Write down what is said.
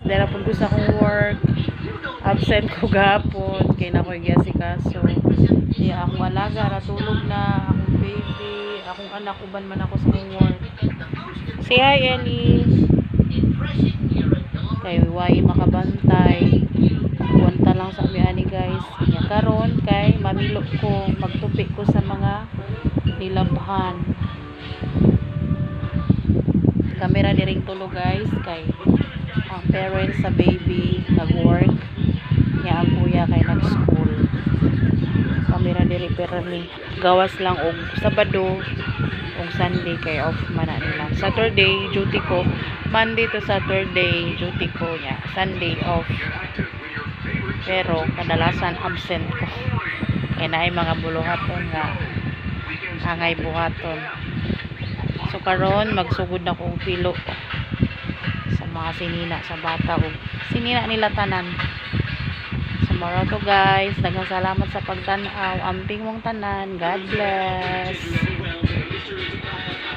Dahil po ko sa akong work. Absent ko gapon. Kaya na ko kaso. Di akong alaga. Natulog na. Akong baby. Akong anak. Uban man ako sa akong work. Say hi, Ellie. Kay way makabantay. Punta lang sa ani guys. Kanya karon kay mamilok ko. Magtupi ko sa mga nilabhan. Camera diring tulog guys. Kay ang parents sa baby nag-work. Nya ang kuya kay nag-school. Camera diri pero ni gawas lang og Sabado og Sunday kay off man na nila. Saturday duty ko. Monday to Saturday duty ko nya. Sunday off. Pero kadalasan absent ko. Kaya na ay mga buluhaton nga angay buhaton. So karon magsugod na kong pilo sa mga sinina sa bata o sinina nila tanan. So maro to guys, daghang salamat sa pagtan-aw. Amping mong tanan. God bless.